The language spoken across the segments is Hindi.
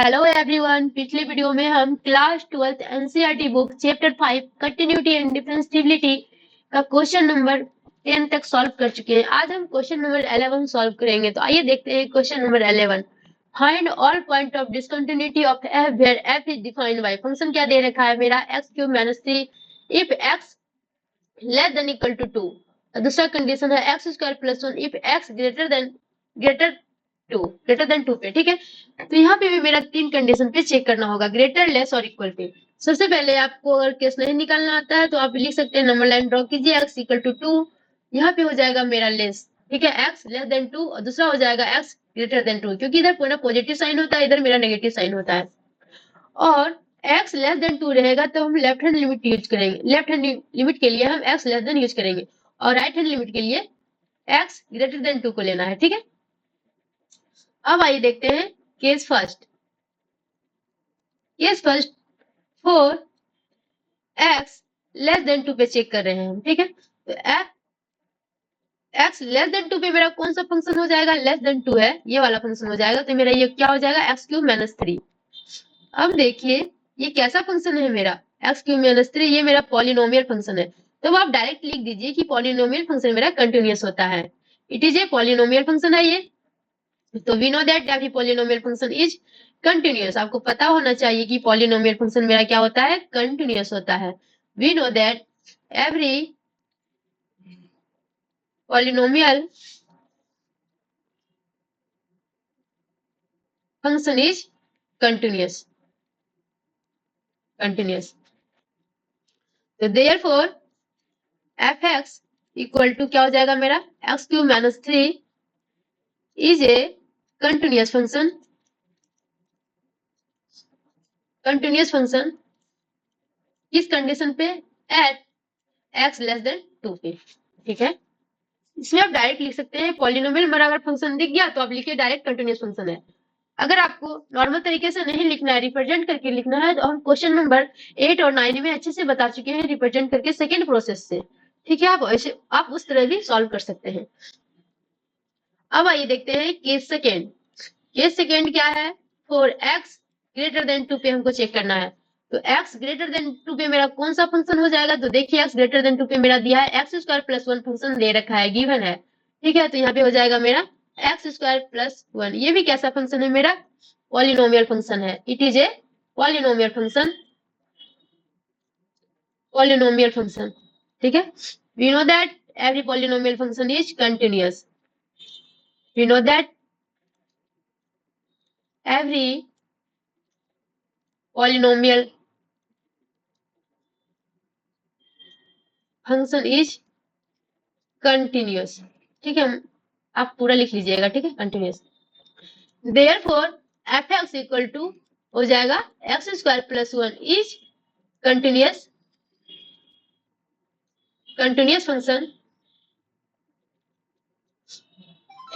हेलो एवरीवन, पिछले वीडियो में हम class 12th NCERT book chapter 5 continuity and differentiability का क्वेश्चन नंबर 10 तक सॉल्व कर चुके हैं। आज हम क्वेश्चन नंबर 11 सॉल्व करेंगे। तो आइए देखते हैं question number 11। Find all point of discontinuity of f where f is defined by function क्या दे रखा है मेरा x cube minus 3 if x less than equal to 2। दूसरा कंडीशन है x square plus 1 if x greater than 2 पे। ठीक है, तो यहाँ पे भी मेरा 3 कंडीशन पे चेक करना होगा, ग्रेटर, लेस और इक्वल पे। सबसे पहले आपको अगर केस नहीं निकालना आता है तो आप लिख सकते हैं, नंबर लाइन ड्रॉ कीजिए, x इक्वल टू 2, यहाँ पे हो जाएगा मेरा लेस। ठीक है, x लेस देन 2 और दूसरा हो जाएगा x ग्रेटर देन 2, क्योंकि इधर पूरा पॉजिटिव साइन होता है, इधर मेरा नेगेटिव साइन होता है। और x लेस देन 2 रहेगा तो हम लेफ्ट हैंड लिमिट यूज करेंगे, लेफ्ट हैंड लिमिट के लिए हम x लेस देन यूज करेंगे और राइट हैंड लिमिट के लिए x ग्रेटर देन 2 को लेना है। ठीक है, अब आइए देखते हैं case first. Case first for x less than 2 पे चेक कर रहे हैं हम। ठीक है, तो x लेस देन 2 पे मेरा कौन सा फंक्शन हो जाएगा, लेस देन 2 है, ये वाला फंक्शन हो जाएगा। तो मेरा ये क्या हो जाएगा, x क्यूब माइनस 3। अब देखिए ये कैसा फंक्शन है मेरा, x क्यूब माइनस 3, ये मेरा पॉलिनोमियल फंक्शन है। तो आप डायरेक्ट लिख दीजिए कि पॉलिनोमियल फंक्शन मेरा कंटिन्यूअस होता है, it is a polynomial function है ये। तो we know that every polynomial function is continuous. आपको पता होना चाहिए कि पॉलिनोमियल फंक्शन मेरा क्या होता है, कंटिन्यूअस होता है। We know that every polynomial function is continuous. तो therefore F x equal to क्या हो जाएगा मेरा, X cube minus 3 is a continuous function. Continuous function किस कंडीशन पे, एट एक्स लेस देन 2 पे। ठीक है, इसमें आप डायरेक्ट लिख सकते हैं पॉलिनोमियल मेरा अगर फंक्शन दिख गया तो आप लिखिए डायरेक्ट कंटिन्यूअस फंक्शन है। अगर आपको नॉर्मल तरीके से नहीं लिखना है, रिप्रेजेंट करके लिखना है, तो हम क्वेश्चन नंबर 8 और 9 में अच्छे से बता चुके हैं, रिप्रेजेंट करके सेकेंड प्रोसेस से। ठीक है, आप उस तरह भी सॉल्व कर सकते हैं। अब आइए देखते हैं केस सेकेंड। केस सेकेंड क्या है, फॉर x ग्रेटर देन 2 पे हमको चेक करना है। तो x ग्रेटर देन 2 पे मेरा कौन सा फंक्शन हो जाएगा, तो देखिए x ग्रेटर देन 2 पे मेरा दिया है एक्स स्क्वायर प्लस 1 फंक्शन दे रखा है, गिवन है। ठीक है, तो यहाँ पे हो जाएगा मेरा एक्स स्क्वायर प्लस 1। ये भी कैसा फंक्शन है मेरा, पॉलिनोमियल फंक्शन है, it is a polynomial function. Polynomial function, ठीक है, we know that every polynomial function is continuous. We know that every polynomial function is continuous। ठीक है, आप पूरा लिख लीजिएगा। ठीक है, continuous. therefore f x equal to हो जाएगा x square plus 1 is continuous function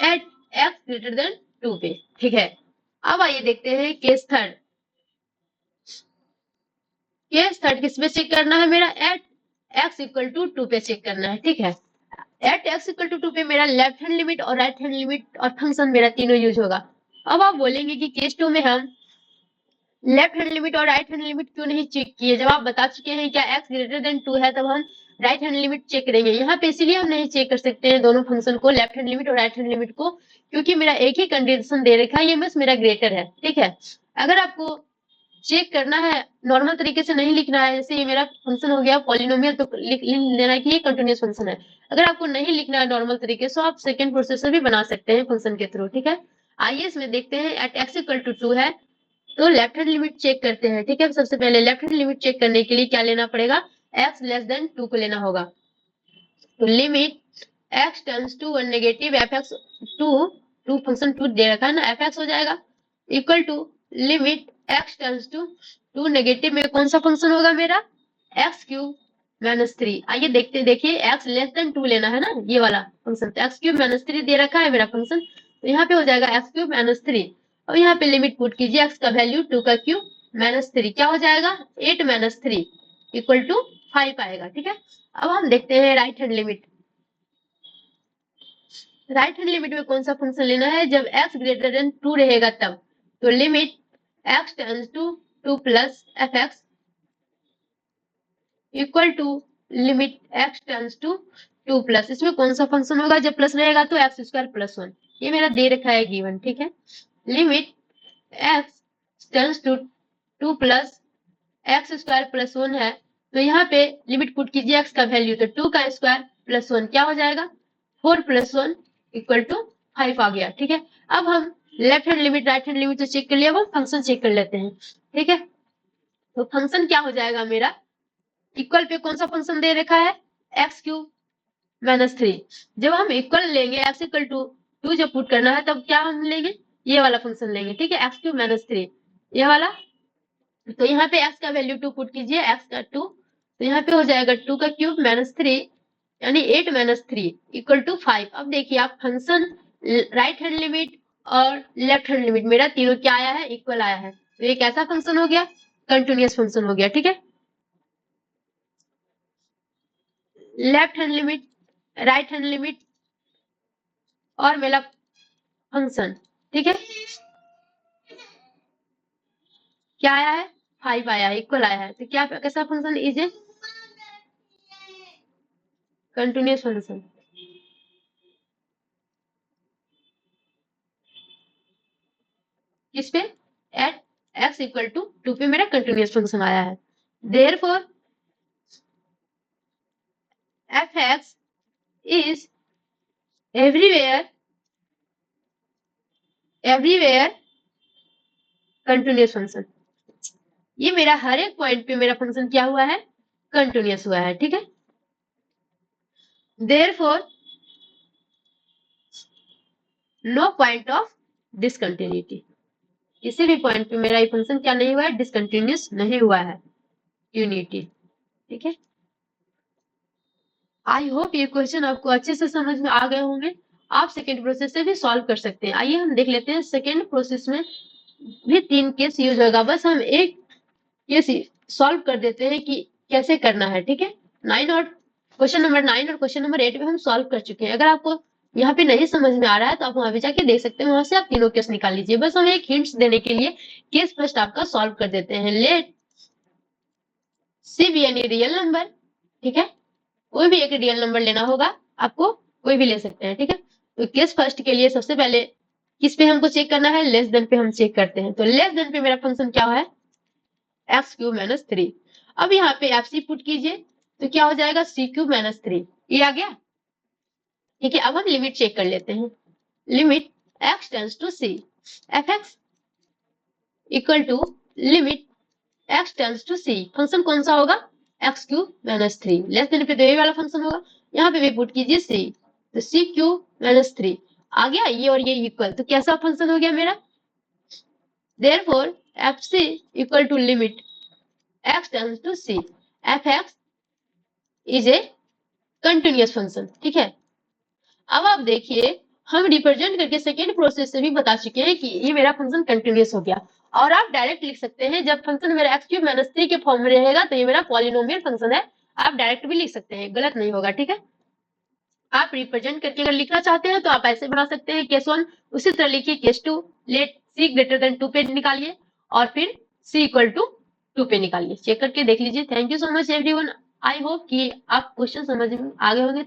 at x greater than 2 पे। ठीक है, अब आइए देखते हैं केस थर्ड। केस थर्ड किस पे चेक करना है मेरा, एट एक्स इक्वल टू 2 पे चेक करना है। ठीक है, एट एक्स इक्वल टू 2 पे मेरा लेफ्ट हैंड लिमिट और राइट हैंड लिमिट और फंक्शन मेरा तीनों यूज होगा। अब आप बोलेंगे कि केस 2 में हम लेफ्ट हैंड लिमिट और राइट हैंड लिमिट क्यों नहीं चेक किए, जब आप बता चुके हैं क्या x ग्रेटर देन 2 है तब हम राइट हैंड लिमिट चेक करेंगे। यहाँ पे इसीलिए हम नहीं चेक कर सकते हैं दोनों फंक्शन को, लेफ्ट हैंड लिमिट और राइट हैंड लिमिट को, क्योंकि मेरा एक ही कंडीशन दे रखा है, ये बस मेरा ग्रेटर है। ठीक है, अगर आपको चेक करना है नॉर्मल तरीके से नहीं लिखना है, जैसे ये मेरा फंक्शन हो गया पॉलिनोमियल, तो लिख लेना है कि ये कंटिन्यूअस फंक्शन है। अगर आपको नहीं लिखना है नॉर्मल तरीके से, आप सेकंड प्रोसेस से भी बना सकते हैं फंक्शन के थ्रू। ठीक है, आइए इसमें देखते हैं, एट एक्स इक्वल टू 2 है तो लेफ्ट हैंड लिमिट चेक करते हैं। ठीक है, सबसे पहले लेफ्ट हैंड लिमिट चेक करने के लिए क्या लेना पड़ेगा, x लेस देन 2 को लेना होगा। तो limit x tends to 1 negative f x 2 function 2 दे रखा है ना, एफ एक्स हो जाएगा equal to limit x tends to 2 negative में कौन सा फंक्शन होगा मेरा, एक्स क्यूब माइनस 3। आइए देखिए x लेस देन 2 लेना है ना, ये वाला फंक्शन, तो एक्स क्यूब माइनस 3 दे रखा है मेरा फंक्शन, तो यहाँ पे हो जाएगा एक्स क्यूब माइनस 3। और यहाँ पे लिमिट पुट कीजिए, x का वैल्यू 2 का क्यूब माइनस 3 क्या हो जाएगा, 8 माइनस 3 इक्वल टू 5 आएगा। ठीक है, अब हम देखते हैं right hand limit. Right hand limit में कौन सा फंक्शन लेना है, जब x ग्रेटर देन 2 रहेगा तब। तो limit x tends to 2 plus f x equal to limit x tends to 2 plus, इसमें कौन सा फंक्शन होगा, जब प्लस रहेगा तो एक्स स्क्वायर प्लस 1, ये मेरा दे रखा है गिवन, ठीक है। Limit x tends to 2 plus x square plus 1 है, तो यहाँ पे लिमिट पुट कीजिए x का वैल्यू, तो 2 का स्क्वायर प्लस 1 क्या हो जाएगा, 4 प्लस 1 इक्वल टू 5 आ गया, ठीक है। अब हम left hand limit right hand limit तो चेक कर लिया, अब हम फंक्शन चेक कर लेते हैं, ठीक है। तो फंक्शन क्या हो जाएगा मेरा, इक्वल पे कौन सा फंक्शन दे रखा है, एक्स क्यूब माइनस 3। जब हम इक्वल लेंगे एक्स इक्वल टू 2 जब पुट करना है तब क्या हम लेंगे, ये वाला फंक्शन लेंगे, ठीक है, एक्स क्यूब माइनस 3 ये वाला। तो यहाँ पे x का वैल्यू 2 पुट कीजिए, x का 2, तो यहाँ पे हो जाएगा 2 का क्यूब माइनस 3 यानी 8 माइनस 3 इक्वल टू 5। अब देखिए आप फंक्शन राइट हैंड लिमिट और लेफ्ट हैंड लिमिट मेरा तीनों क्या आया है, इक्वल आया है, तो ये कैसा फंक्शन हो गया, कंटिन्यूअस फंक्शन हो गया, ठीक है। Left hand limit right hand limit और मेरा फंक्शन, ठीक है, क्या आया है, 5 आया है, इक्वल आया है, तो क्या कैसा function is a continuous function. किस पे, एट x इक्वल टू 2 पे मेरा कंटिन्यूअस फंक्शन आया है। Therefore f(x) is everywhere continuous function, ये मेरा हर एक पॉइंट पे मेरा फंक्शन क्या हुआ है, कंटिन्यूअस हुआ है, ठीक है। Therefore no point of discontinuity, किसी भी पॉइंट पे मेरा ये फंक्शन क्या नहीं हुआ है, डिसकंटिन्यूअस नहीं हुआ है, यूनिटी, ठीक है। आई होप ये क्वेश्चन आपको अच्छे से समझ में आ गए होंगे, आप सेकेंड प्रोसेस से भी सॉल्व कर सकते हैं। आइए हम देख लेते हैं सेकेंड प्रोसेस में भी 3 केस यूज होगा, बस हम एक केस सॉल्व कर देते हैं कि कैसे करना है, ठीक है। क्वेश्चन नंबर 9 और क्वेश्चन नंबर 8 में हम सॉल्व कर चुके हैं। अगर आपको यहाँ पे नहीं समझ में आ रहा है तो आप वहां पे जाके देख सकते हैं, वहां से आप तीनों केस निकाल लीजिए। बस हम एक हिंट्स देने के लिए केस फर्स्ट आपका सॉल्व कर देते हैं। Let c be any real number, ठीक है, कोई भी एक रियल नंबर लेना होगा आपको, कोई भी ले सकते हैं, ठीक है। तो केस फर्स्ट के लिए सबसे पहले किस पे हमको चेक करना है, लेस देन पे हम चेक करते हैं। तो लेस देन पे मेरा फंक्शन क्या है, एक्स क्यूब माइनस 3। अब यहाँ पे एफ सी पुट कीजिए, तो क्या हो जाएगा, सी क्यूब माइनस 3, ये आ गया, ठीक है। अब हम लिमिट चेक कर लेते हैं, limit x tends to c f x equal to limit x tends to c, function कौन सा होगा, x cube minus 3, less than पे तो ये वाला फंक्शन होगा, यहाँ पे भी पुट कीजिए सी, तो सी क्यूब माइनस 3 आ गया, ये और ये इक्वल, तो कैसा फंक्शन हो गया मेरा, therefore f c equal to limit x tends to c f(x) is a continuous function, ठीक है। अब आप देखिए हम रिप्रेजेंट करके सेकेंड प्रोसेस से भी बता चुके हैं कि ये मेरा फंक्शन कंटिन्यूअस हो गया, और आप डायरेक्ट लिख सकते हैं, जब फंक्शन मेरा एक्स क्यूब माइनस 3 के फॉर्म में रहेगा तो ये मेरा पॉलिनोमियल फंक्शन है, आप डायरेक्ट भी लिख सकते हैं, गलत नहीं होगा, ठीक है। आप रिप्रेजेंट करके अगर लिखना चाहते हैं तो आप ऐसे बना सकते हैं, केस 1 उसी तरह लिखिए, case 2 let c greater than 2 पे निकालिए और फिर c इक्वल टू 2 पे निकालिए, चेक करके देख लीजिए। Thank you so much everyone, I hope कि आप क्वेश्चन समझ में आ गए होंगे।